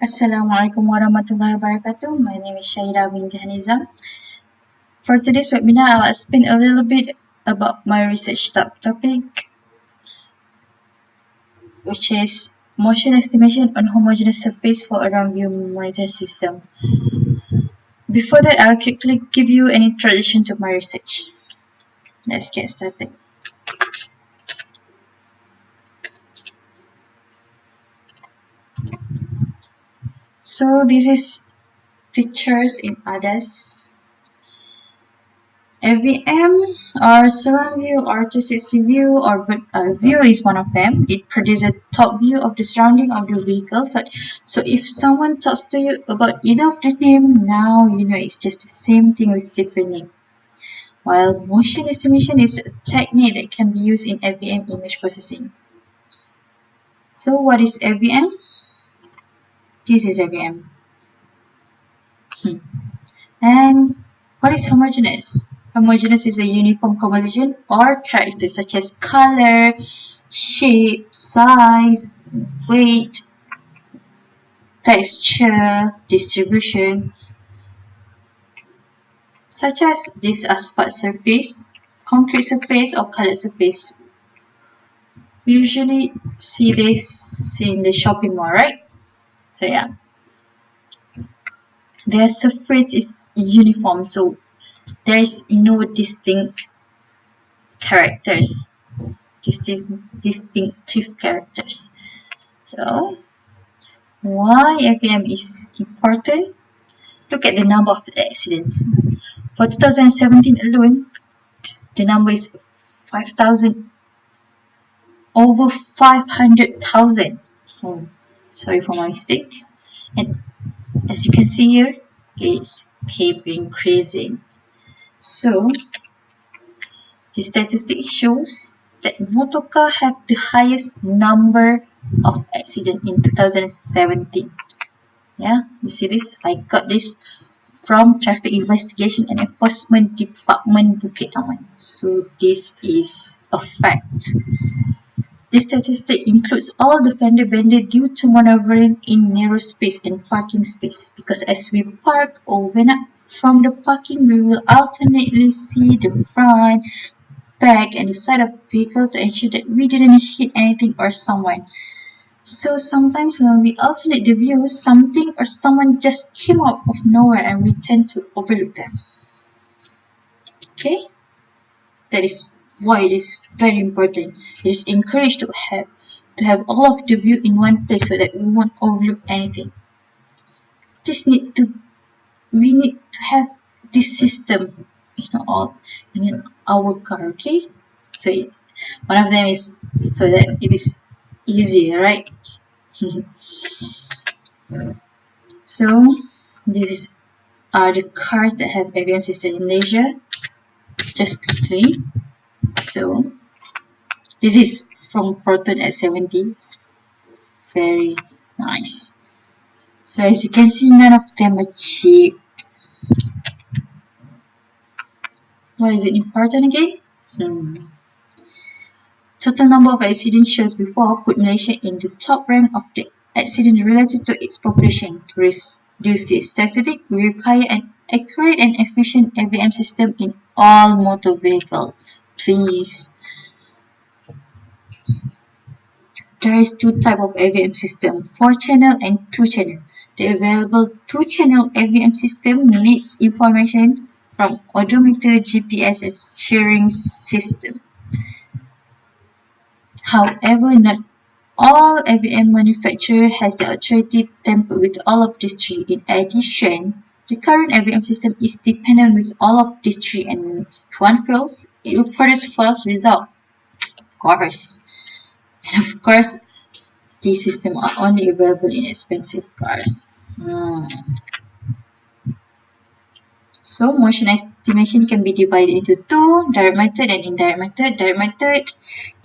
Assalamualaikum warahmatullahi wabarakatuh. My name is Syahirah Hanizam. For today's webinar, I'll explain a little bit about my research topic, which is motion estimation on homogeneous surface for a round view monitor system. Before that, I'll quickly give you an introduction to my research. Let's get started. So this is pictures in others. AVM or surround view or 360 view or view is one of them. It produces a top view of the surrounding of the vehicle. So if someone talks to you about either of the name, now you know it's just the same thing with different name. While motion estimation is a technique that can be used in AVM image processing. So what is AVM? This is AVM. And what is homogeneous? Homogeneous is a uniform composition or characters such as color, shape, size, weight, texture, distribution, such as this asphalt surface, concrete surface, or colored surface. We usually see this in the shopping mall, right? So yeah, their surface is uniform, so there is no distinct characters. Distinctive characters. So, why AVM is important? Look at the number of accidents. For 2017 alone, the number is 5,000, over 500,000. Oh, sorry for my mistakes. And as you can see here, it's keep increasing. So, the statistic shows that motorcar have the highest number of accidents in 2017. Yeah, you see this? I got this from Traffic Investigation and Enforcement Department Bukit Aman. So this is a fact. This statistic includes all the fender bender due to maneuvering in narrow space and parking space. Because as we park or went up from the parking, we will alternately see the front, back, and the side of the vehicle to ensure that we didn't hit anything or someone. So sometimes when we alternate the views, something or someone just came out of nowhere and we tend to overlook them. Okay? That is why it is very important. It is encouraged to have all of the view in one place so that we won't overlook anything. We need to have this system in our car, okay? So one of them is so that it is easier, right? So these are the cars that have AVM system in Malaysia. Just quickly. So this is from Proton at 70. Very nice. So as you can see, none of them are cheap. Why is it important again? Total number of accidents shows before put Malaysia in the top rank of the accident related to its population. To reduce this statistic, we require an accurate and efficient AVM system in all motor vehicles. Please. There is two types of AVM system, 4-channel and 2-channel. The available 2-channel AVM system needs information from odometer, GPS, and steering system. However, not all AVM manufacturer has the authority to tamper with all of these three. In addition, the current AVM system is dependent with all of these three, and if one fails, it will produce false result. Of course. And of course, these systems are only available in expensive cars. So motion estimation can be divided into two, direct method and indirect method. Direct method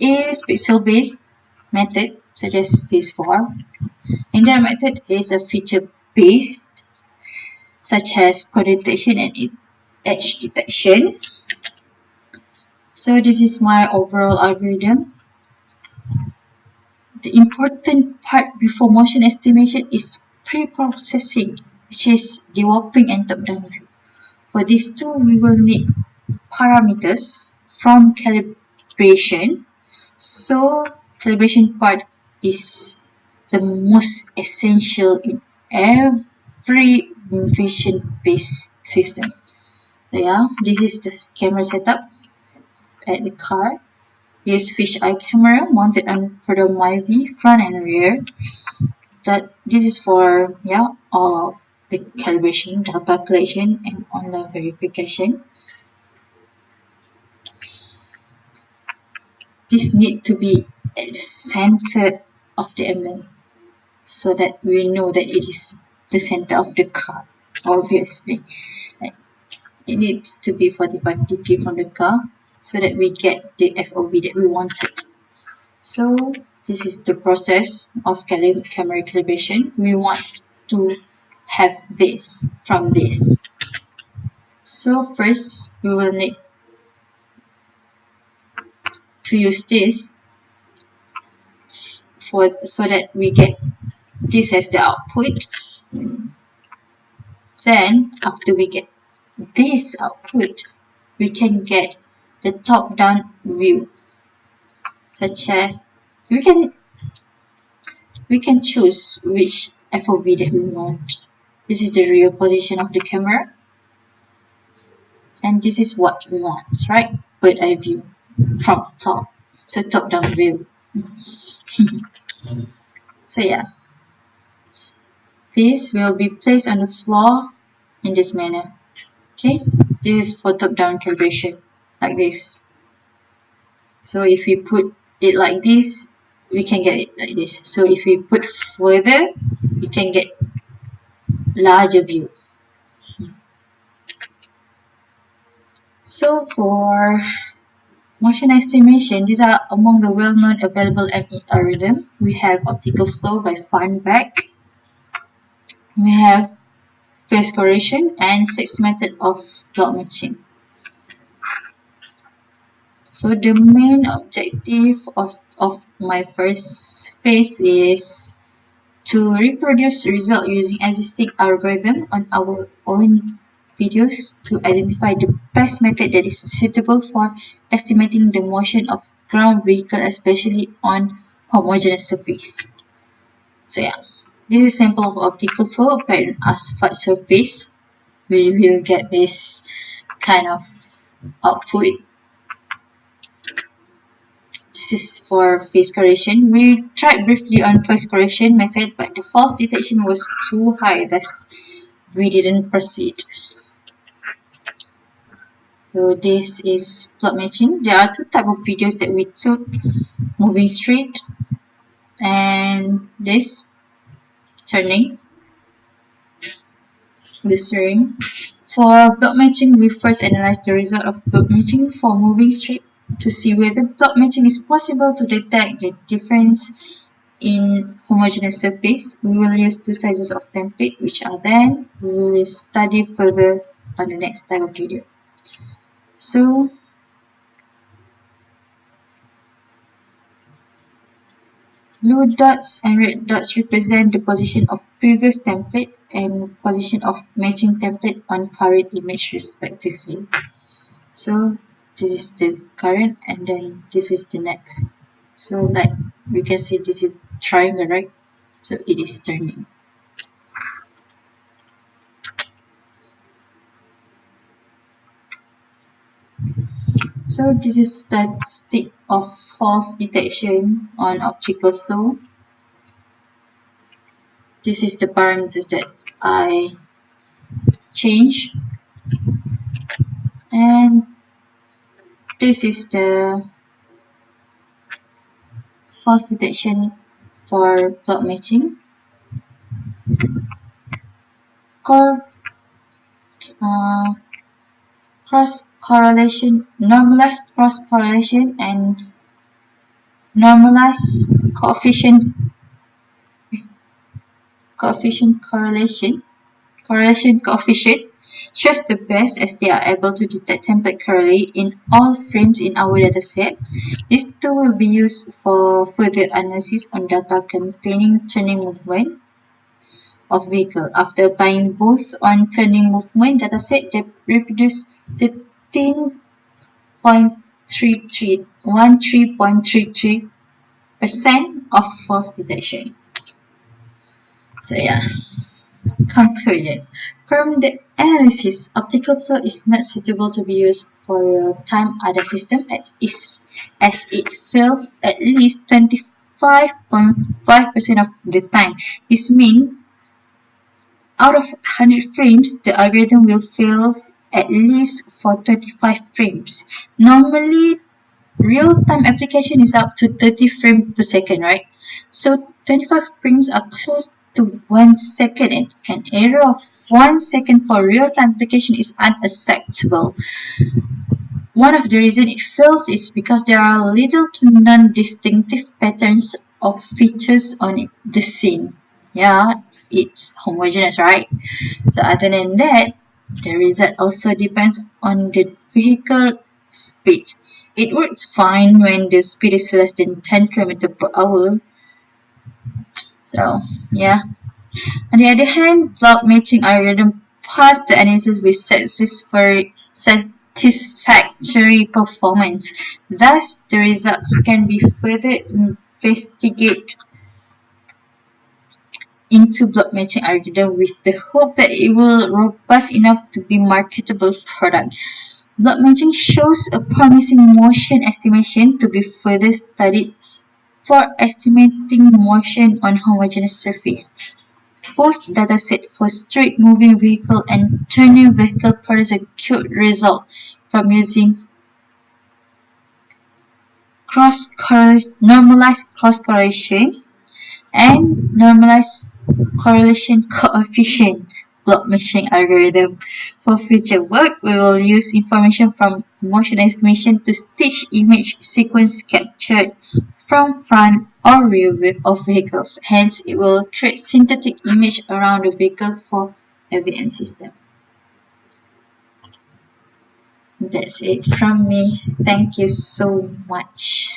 is pixel-based method, such as this form. Indirect method is a feature-based, such as code detection and edge detection. So this is my overall algorithm. The important part before motion estimation is pre-processing, which is developing and top-down view. For these two, we will need parameters from calibration. So calibration part is the most essential in every vision-based system. So yeah, this is the camera setup at the car. We use fisheye camera mounted on for the MyV front and rear. That this is for all of the calibration, data collection, and online verification. This need to be at the center of the element so that we know that it is the center of the car. Obviously, it needs to be 45 degrees from the car so that we get the FOV that we wanted. So this is the process of camera calibration. We want to have this from this. So first we will need to use this so that we get this as the output. Then after we get this output, we can get the top-down view, such as we can choose which FOV that we want. This is the real position of the camera, and this is what we want, right? Bird eye view from top, so top-down view. So yeah, this will be placed on the floor in this manner. Okay, this is for top-down calibration, like this. So if we put it like this, we can get it like this. So if we put further, we can get larger view. So for motion estimation, these are among the well-known available ME algorithm. We have optical flow by Farnbach. We have phase correlation and sixth method of block matching. So the main objective of my first phase is to reproduce result using existing algorithm on our own videos to identify the best method that is suitable for estimating the motion of ground vehicle, especially on homogeneous surface. So yeah, this is sample of optical flow applied on asphalt surface. We will get this kind of output. This is for phase correction. We tried briefly on phase correction method, but the false detection was too high, thus we didn't proceed. So this is plot matching. There are two types of videos that we took: moving straight and this turning. This ring. For plot matching, we first analyze the result of plot matching for moving straight to see whether plot matching is possible to detect the difference in homogeneous surface. We will use two sizes of template, which are then we will study further on the next type of video. So blue dots and red dots represent the position of previous template and position of matching template on current image respectively. So this is the current and then this is the next. So like we can see this is triangle, right? So it is turning. So this is statistic of false detection on optical flow. This is the parameters that I change, and this is the false detection for plot matching. Cross correlation, normalized cross correlation, and normalized coefficient correlation coefficient shows the best as they are able to detect template correctly in all frames in our dataset. This tool will be used for further analysis on data containing turning movement. of vehicle. After applying both on turning movement dataset, they reproduce 13.33% of false detection. So yeah, conclusion. From the analysis, optical flow is not suitable to be used for real-time ADA system as it fails at least 25.5% of the time. This means out of 100 frames, the algorithm will fail at least for 25 frames. Normally, real-time application is up to 30 frames per second, right? So 25 frames are close to 1 second, and an error of 1 second for real-time application is unacceptable. One of the reasons it fails is because there are little to non-distinctive patterns of features on the scene. Yeah, it's homogeneous, right? So other than that, the result also depends on the vehicle speed. It works fine when the speed is less than 10 km per hour. So yeah. On the other hand, block matching algorithm pass the analysis with satisfactory performance. Thus, the results can be further investigated into block matching algorithm with the hope that it will robust enough to be marketable product. Block matching shows a promising motion estimation to be further studied for estimating motion on homogeneous surface. Both datasets for straight moving vehicle and turning vehicle produce a good result from using normalized cross correlation and normalized correlation coefficient block matching algorithm. For future work, we will use information from motion estimation to stitch image sequence captured from front or rear of vehicles. Hence, it will create synthetic image around the vehicle for AVM system. That's it from me. Thank you so much.